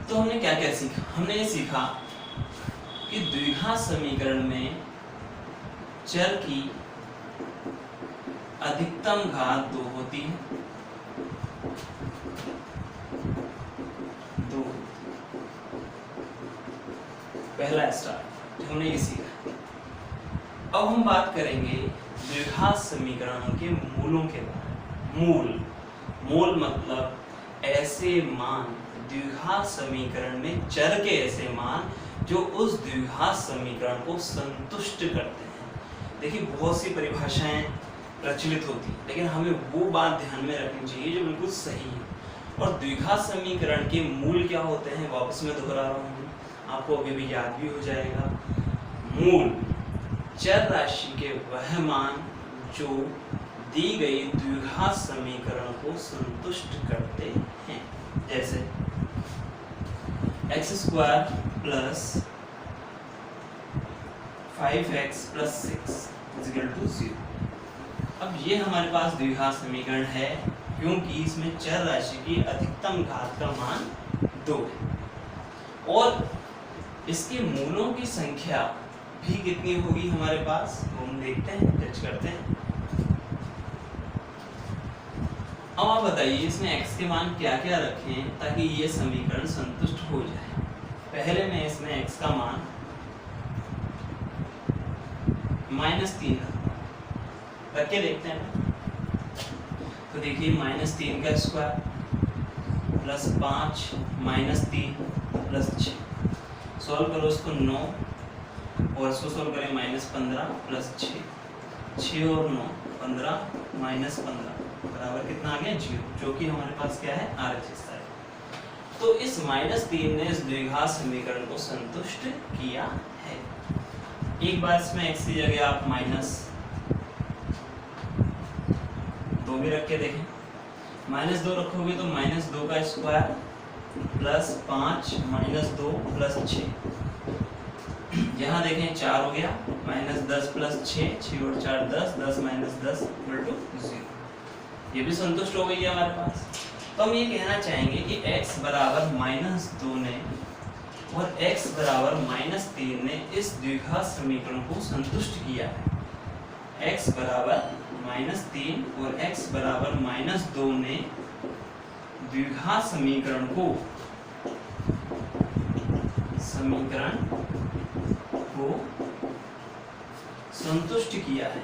तो हमने क्या क्या सीखा? हमने ये सीखा कि द्विघात समीकरण में चर की अधिकतम घात 2 होती है, 2। पहला स्टार्ट हमने ये सीखा। अब हम बात करेंगे द्विघात समीकरणों के मूलों के बारे में। मूल मतलब ऐसे मान द्विघात समीकरण में, चर के ऐसे मान जो उस द्विघात समीकरण को संतुष्ट करते हैं। देखिए बहुत सी परिभाषाएं प्रचलित होती हैं, लेकिन हमें वो बात ध्यान में रखनी चाहिए जो बिल्कुल सही है। और द्विघात समीकरण के मूल क्या होते हैं, वापस मैं दोहरा रहा हूँ, आपको अभी भी याद भी हो जाएगा। मूल चर राशि के वह मान जो दी गई द्विघात समीकरण को संतुष्ट करते हैं। जैसे x² प्लस 5x प्लस 6 = 0। अब ये हमारे पास द्विघात समीकरण है क्योंकि इसमें चर राशि की अधिकतम घात का मान 2 है और इसके मूलों की संख्या भी कितनी होगी हमारे पास, हम देखते हैं, जज करते हैं। अब आप बताइए इसमें x के मान क्या क्या रखें ताकि ये समीकरण संतुष्ट हो जाए। पहले मैं इसमें x का मान -3 रख के देखते हैं। तो देखिए -3 का स्क्वायर प्लस 5 -3 प्लस 6, सॉल्व करो इसको 9 और इसको सॉल्व करें -15 प्लस 6 और 9 15 -15 बराबर कितना आ गया 0, जो कि हमारे पास क्या है RHS है। तो इस -3 ने इस द्विघात समीकरण को संतुष्ट किया है। एक बार इसमें x की जगह आप -2 भी रख के देखें। -2 रखोगे तो -2 का स्क्वायर प्लस 5 -2 प्लस 6, यहाँ देखें 4 हो गया, -10 प्लस 6, 6 और 4 10, 10 -10 = 0। ये भी संतुष्ट हो गई है हमारे पास। तो हम ये कहना चाहेंगे कि x बराबर -2 ने और x बराबर -3 ने इस द्विघात समीकरण को संतुष्ट किया है। x बराबर -3 और x बराबर -2 ने द्विघात समीकरण को संतुष्ट किया है।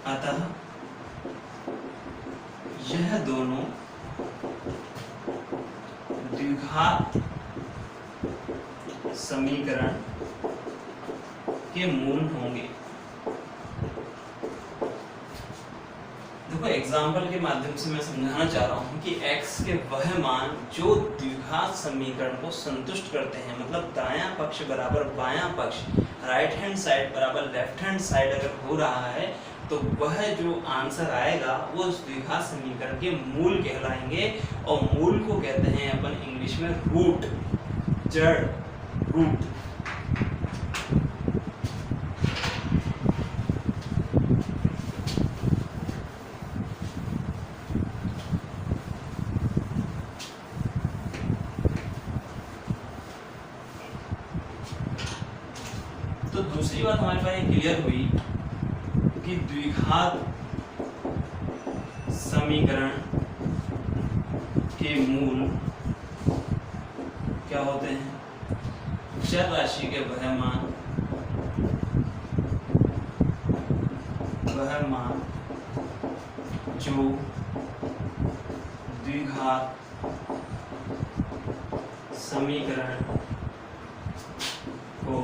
अतः यह दोनों द्विघात समीकरण के मूल होंगे। देखो एग्जाम्पल के माध्यम से मैं समझाना चाह रहा हूं कि x के वह मान जो द्विघात समीकरण को संतुष्ट करते हैं, मतलब दायां पक्ष बराबर बायां पक्ष, राइट हैंड साइड बराबर लेफ्ट हैंड साइड अगर हो रहा है तो वह जो आंसर आएगा वो उस द्विघात समीकरण के मूल कहलाएंगे। और मूल को कहते हैं अपन इंग्लिश में रूट, जड़, रूट। तो दूसरी बात हमारे पास क्लियर हुई कि द्विघात समीकरण के मूल क्या होते हैं, चर राशि के वह मान जो द्विघात समीकरण को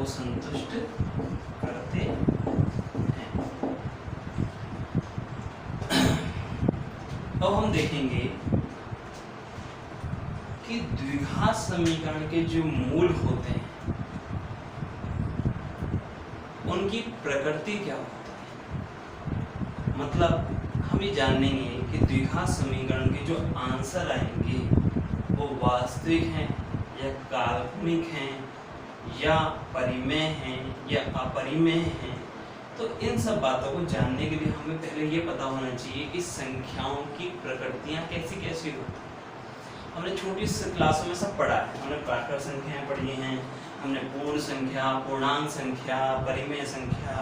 संतुष्ट करते हैं। अब हम देखेंगे कि द्विघात समीकरण के जो मूल होते हैं उनकी प्रकृति क्या होती है। मतलब हम ये जानेंगे कि द्विघात समीकरण के जो आंसर आएंगे वो वास्तविक हैं या काल्पनिक हैं या परिमेय हैं या अपरिमेय हैं। तो इन सब बातों को जानने के लिए हमें पहले ये पता होना चाहिए कि संख्याओं की प्रकृतियां कैसी कैसी होती हैं। हमने छोटी क्लासों में सब पढ़ा है, हमने प्राकृत संख्याएं पढ़ी हैं, हमने पूर्ण संख्या, पूर्णांक संख्या, परिमेय संख्या,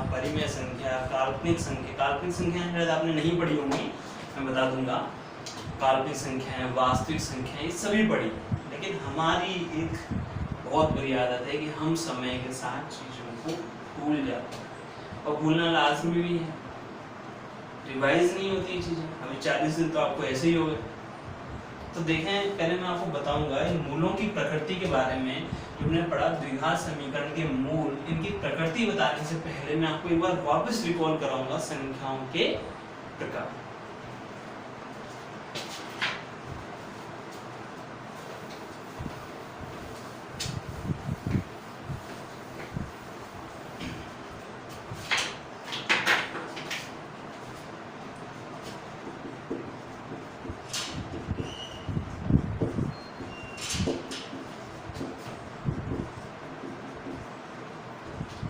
काल्पनिक संख्याएं शायद आपने नहीं पढ़ी होंगी, मैं बता दूंगा। काल्पनिक संख्याएं, वास्तविक संख्याएं, ये सभी पढ़ी, लेकिन हमारी एक बहुत बुरी आदत है कि हम समय के साथ चीज़ों को भूल जाते हैं, और भूलना लाजमी भी है, रिवाइज नहीं होती चीज़ें। अभी 40 दिन तो आपको ऐसे ही हो गए। तो देखें, पहले मैं आपको बताऊंगा इन मूलों की प्रकृति के बारे में। जो हमने पढ़ा द्विघात समीकरण के मूल, इनकी प्रकृति बताने से पहले मैं आपको एक बार वापस रिकॉल कराऊंगा संख्याओं के प्रकार।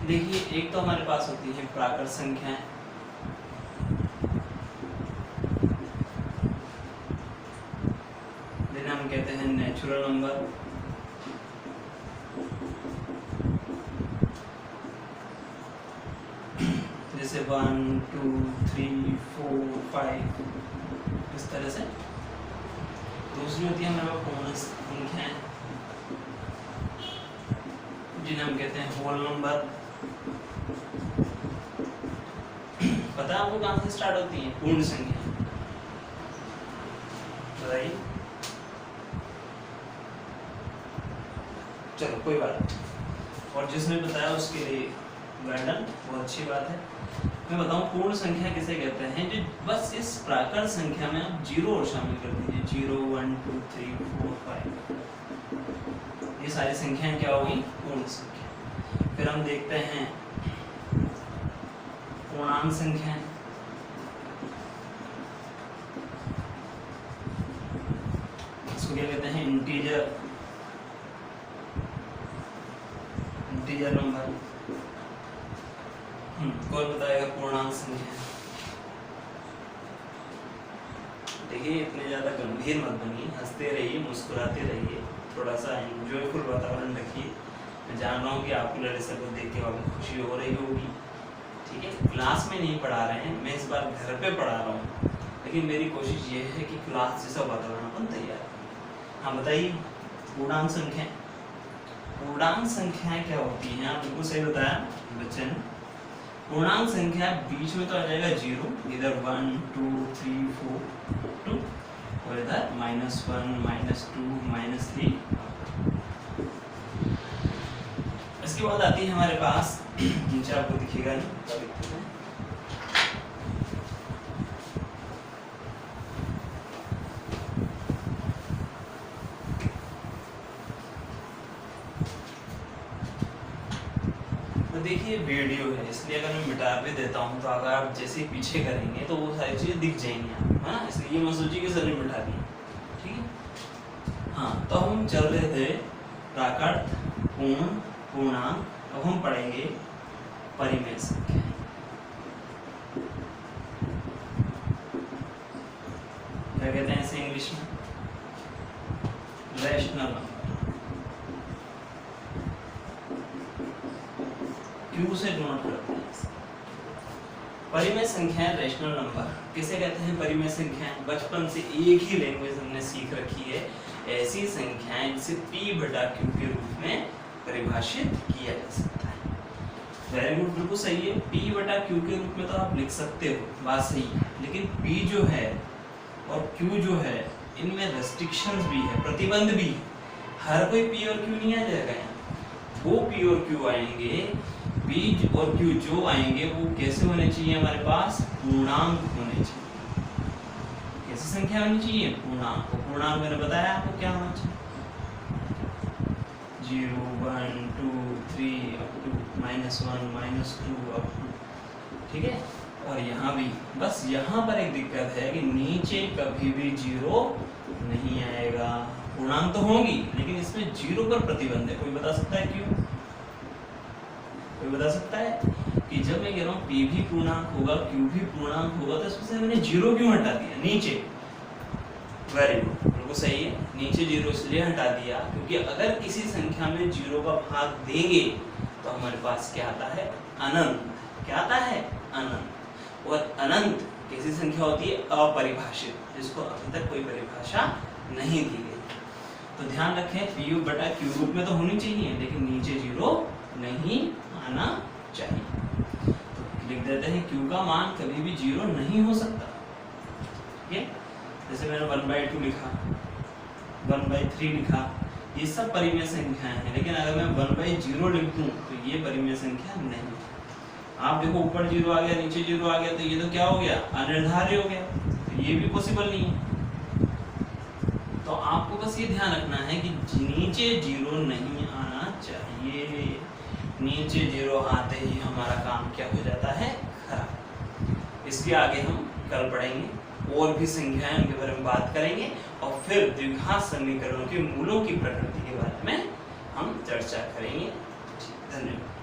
देखिए, एक तो हमारे पास होती है प्राकृत संख्याएं, जिन्हें हम कहते हैं नेचुरल नंबर। जैसे 1 2 3 4 5 इस तरह से। दूसरी होती है हमारे पास पूर्ण संख्याएं, जिन्हें हम कहते हैं होल नंबर। पता है आपको कहां से स्टार्ट होती है पूर्ण संख्या? बताइए। चलो कोई बात नहीं, और जिसने बताया उसके लिए वेल डन, बहुत अच्छी बात है। मैं बताऊं पूर्ण संख्या किसे कहते हैं? जो बस इस प्राकृत संख्या में आप जीरो और शामिल कर दीजिए, 0 1 2 3 4 5, ये सारी संख्याएं क्या होगी? पूर्ण संख्या। फिर हम देखते हैं पूर्णांक संख्याएं, इसको क्या कहते हैं? Integer number. कौन बताएगा पूर्णांक संख्या? देखिए, इतने ज्यादा गंभीर मत बनिए, हंसते रहिए, मुस्कुराते रहिए, थोड़ा सा एंजॉयफुल वातावरण रखिए। मैं जान रहा हूँ कि आपको ललित सर को देख के आपको खुशी हो रही होगी, ठीक है। क्लास में नहीं पढ़ा रहे हैं, मैं इस बार घर पे पढ़ा रहा हूँ, लेकिन मेरी कोशिश ये है कि क्लास जैसा वातावरण अपन तैयार करें। हाँ बताइए, पूर्णांक संख्या। पूर्णांक संख्याएं क्या होती हैं? आप बिल्कुल सही बताया बच्चे ने। पूर्णांक संख्या बीच में तो आ जाएगा 0, इधर 1 2 3 4 2, और इधर -1 -2 -3। इसके बाद आती है हमारे पास, नीचे आपको दिखेगा नहीं, देखिए वीडियो है, इसलिए अगर मैं मिटा भी देता हूँ तो अगर आप जैसे पीछे करेंगे तो वो सारी चीज़ें दिख जाएंगी आपको, है ना। इसलिए मैं सोची कि सर ने मिटा दी, ठीक है। हाँ, तो हम चल रहे थे प्राकृत, पूर्ण, पूर्णांक। अब हम पढ़ेंगे परिमेय संख्या। क्या कहते हैं इसे इंग्लिश में? Rational number. क्यू से डिनोट करते हैं। परिमेय संख्याएं, रैशनल नंबर किसे कहते हैं? परिमेय संख्याएं बचपन से एक ही लैंग्वेज हमने सीख रखी है, ऐसी संख्याएं जिसे p/q के रूप में परिभाषित किया जा सकता है। वेरी गुड, बिल्कुल सही है। p/q के रूप में तो आप लिख सकते हो, बात सही है, लेकिन p जो है और q जो है, इनमें रेस्ट्रिक्शंस भी है, प्रतिबंध भी। हर कोई p और q नहीं आ जाएगा यहाँ। वो p और q आएंगे, p और q जो आएंगे वो कैसे होने चाहिए? हमारे पास पूर्णांक होने चाहिए। कैसी संख्या होनी चाहिए? पूर्णांक। पूर्णांक मैंने बताया आपको क्या होना चाहिए? 0 1 2 3 up to -1 -2 up to, ठीक है। और यहाँ भी बस यहाँ पर एक दिक्कत है कि नीचे कभी भी 0 नहीं आएगा। पूर्णांक तो होंगी, लेकिन इसमें 0 पर प्रतिबंध है। कोई बता सकता है क्यों? कोई बता सकता है कि कि जब मैं कह रहा हूँ p भी पूर्णांक होगा, q भी पूर्णांक होगा, तो इसमें से मैंने जीरो क्यों हटा दिया नीचे? वेरी गुड, बिल्कुल सही है। नीचे जीरो इसलिए हटा दिया क्योंकि अगर किसी संख्या में जीरो का भाग देंगे तो हमारे पास क्या आता है? अनंत। क्या आता है? अनंत। और अनंत कैसी संख्या होती है? अपरिभाषित, जिसको अभी तक कोई परिभाषा नहीं दी गई। तो ध्यान रखें, पी बटा क्यू रूप में तो होनी चाहिए, लेकिन नीचे जीरो नहीं आना चाहिए। तो लिख देते हैं क्यू का मान कभी भी जीरो नहीं हो सकता। ठीक है, जैसे मैंने 1/2 लिखा, 1/3 लिखा, ये सब परिमेय संख्याएं हैं, लेकिन अगर मैं 1/0 लिख दूं तो ये परिमेय संख्या नहीं। आप देखो ऊपर जीरो आ गया, नीचे जीरो आ गया, तो ये तो क्या हो गया? अनिर्धार्य हो गया, तो ये भी पॉसिबल नहीं है। तो आपको बस ये ध्यान रखना है कि नीचे जीरो नहीं आना चाहिए। नीचे जीरो आते ही हमारा काम क्या हो जाता है? खराब। इसके आगे हम कल पढ़ेंगे, और भी संख्याएं उनके बारे में बात करेंगे, और फिर द्विघात समीकरणों के मूलों की प्रकृति के बारे में हम चर्चा करेंगे। धन्यवाद।